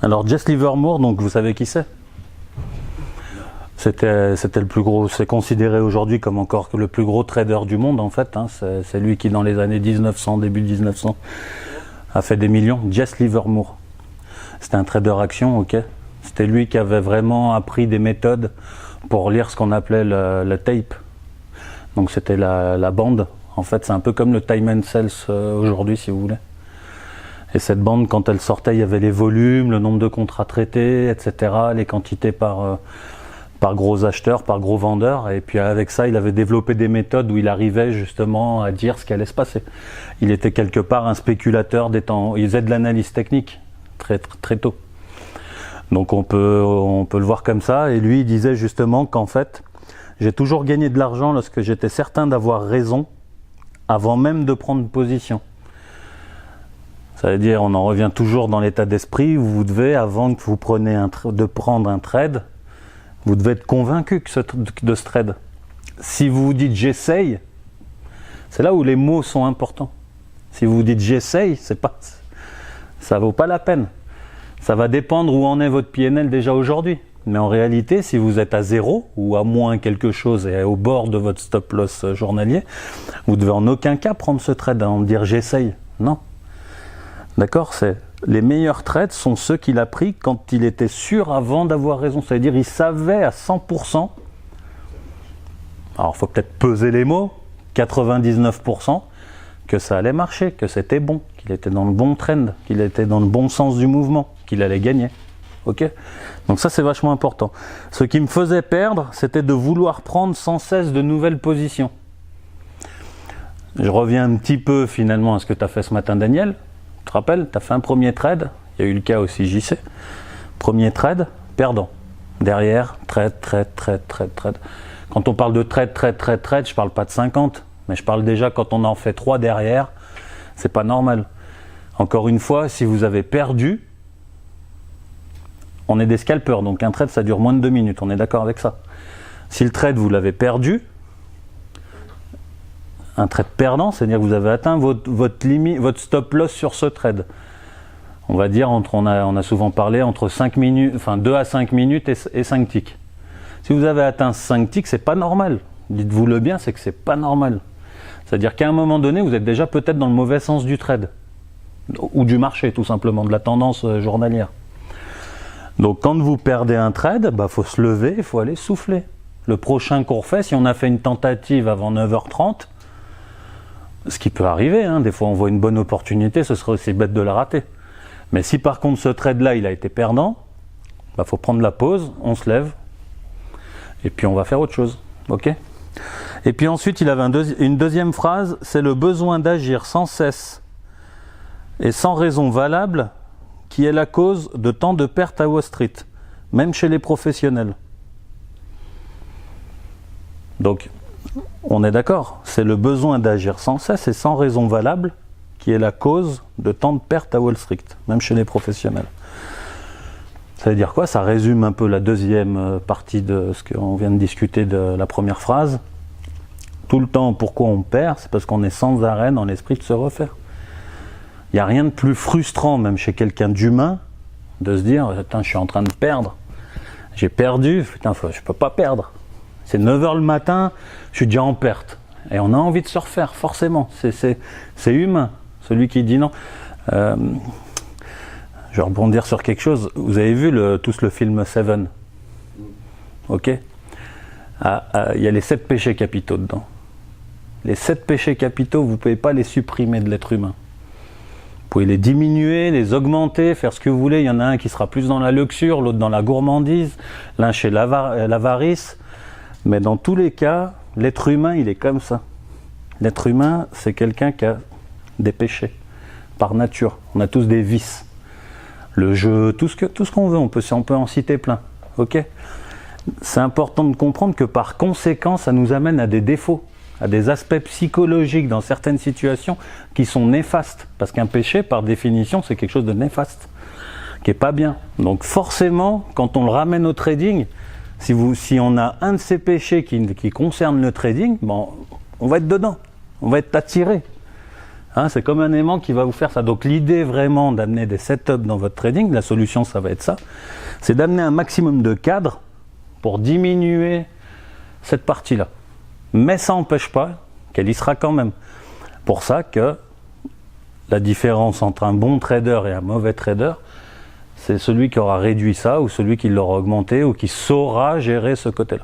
Alors Jesse Livermore, donc vous savez qui c'est? C'était le plus gros, c'est considéré aujourd'hui comme encore le plus gros trader du monde en fait. Hein. C'est lui qui dans les années 1900, début 1900, a fait des millions. Jesse Livermore. C'était un trader action, ok. C'était lui qui avait vraiment appris des méthodes pour lire ce qu'on appelait le tape. Donc c'était la bande. En fait, c'est un peu comme le time and sales aujourd'hui, si vous voulez. Et cette bande, quand elle sortait, il y avait les volumes, le nombre de contrats traités, etc., les quantités par gros acheteurs, par gros vendeurs. Et puis avec ça, il avait développé des méthodes où il arrivait justement à dire ce qui allait se passer. Il était quelque part un spéculateur des temps. Il faisait de l'analyse technique très, très, très tôt. Donc on peut le voir comme ça. Et lui, il disait justement qu'en fait, j'ai toujours gagné de l'argent lorsque j'étais certain d'avoir raison avant même de prendre position. Ça veut dire, on en revient toujours dans l'état d'esprit où vous devez, avant que vous preniez de prendre un trade, vous devez être convaincu de ce trade. Si vous vous dites j'essaye, c'est là où les mots sont importants. Si vous vous dites j'essaye, ça vaut pas la peine. Ça va dépendre où en est votre PNL déjà aujourd'hui. Mais en réalité, si vous êtes à 0 ou à moins quelque chose et au bord de votre stop loss journalier, vous devez en aucun cas prendre ce trade, en dire j'essaye. Non. D'accord, les meilleurs trades sont ceux qu'il a pris quand il était sûr avant d'avoir raison. C'est-à-dire il savait à 100%, alors il faut peut-être peser les mots, 99%, que ça allait marcher, que c'était bon, qu'il était dans le bon trend, qu'il était dans le bon sens du mouvement, qu'il allait gagner. Ok ? Donc ça c'est vachement important. Ce qui me faisait perdre, c'était de vouloir prendre sans cesse de nouvelles positions. Je reviens un petit peu finalement à ce que tu as fait ce matin, Daniel. Tu te rappelles, tu as fait un premier trade, il y a eu le cas aussi JC. Premier trade, perdant. Derrière, trade. Quand on parle de trade, je parle pas de 50, mais je parle déjà quand on en fait 3 derrière, c'est pas normal. Encore une fois, si vous avez perdu, on est des scalpers, donc un trade ça dure moins de 2 minutes, on est d'accord avec ça. Si le trade vous l'avez perdu, un trade perdant, c'est-à-dire que vous avez atteint votre limite, votre stop loss sur ce trade. On va dire, on a souvent parlé entre 5 minutes, enfin 2 à 5 minutes et 5 ticks. Si vous avez atteint 5 ticks, c'est pas normal. Dites-vous le bien, c'est que c'est pas normal. C'est-à-dire qu'à un moment donné, vous êtes déjà peut-être dans le mauvais sens du trade. Ou du marché, tout simplement, de la tendance journalière. Donc quand vous perdez un trade, faut se lever, il faut aller souffler. Le prochain qu'on refait, si on a fait une tentative avant 9h30, ce qui peut arriver, hein, des fois on voit une bonne opportunité, ce serait aussi bête de la rater. Mais si par contre ce trade-là, il a été perdant, faut prendre la pause, on se lève, et puis on va faire autre chose. Ok ? Et puis ensuite, il avait une deuxième phrase, c'est le besoin d'agir sans cesse et sans raison valable qui est la cause de tant de pertes à Wall Street, même chez les professionnels. Donc, on est d'accord, c'est le besoin d'agir sans cesse et sans raison valable qui est la cause de tant de pertes à Wall Street, même chez les professionnels. Ça veut dire quoi? Ça résume un peu la deuxième partie de ce qu'on vient de discuter de la première phrase. Tout le temps, pourquoi on perd? C'est parce qu'on est sans arrêt dans l'esprit de se refaire. Il n'y a rien de plus frustrant, même chez quelqu'un d'humain, de se dire « je suis en train de perdre, j'ai perdu, je ne peux pas perdre. C'est 9h le matin, je suis déjà en perte. » Et on a envie de se refaire, forcément. C'est humain, celui qui dit non. Je vais rebondir sur quelque chose. Vous avez vu tous le film Seven? Ok? Il y a les 7 péchés capitaux dedans. Les 7 péchés capitaux, vous ne pouvez pas les supprimer de l'être humain. Vous pouvez les diminuer, les augmenter, faire ce que vous voulez. Il y en a un qui sera plus dans la luxure, l'autre dans la gourmandise, l'un chez l'avarice. Mais dans tous les cas, l'être humain, il est comme ça. L'être humain, c'est quelqu'un qui a des péchés, par nature. On a tous des vices. Le jeu, tout ce qu'on veut, on peut en citer plein. Ok ? C'est important de comprendre que par conséquent, ça nous amène à des défauts, à des aspects psychologiques dans certaines situations qui sont néfastes. Parce qu'un péché, par définition, c'est quelque chose de néfaste, qui n'est pas bien. Donc forcément, quand on le ramène au trading, si on a un de ces péchés qui concerne le trading, on va être dedans, on va être attiré. Hein, c'est comme un aimant qui va vous faire ça. Donc l'idée vraiment d'amener des setups dans votre trading, la solution ça va être ça, c'est d'amener un maximum de cadres pour diminuer cette partie-là. Mais ça n'empêche pas qu'elle y sera quand même. Pour ça que la différence entre un bon trader et un mauvais trader, c'est celui qui aura réduit ça ou celui qui l'aura augmenté ou qui saura gérer ce côté-là.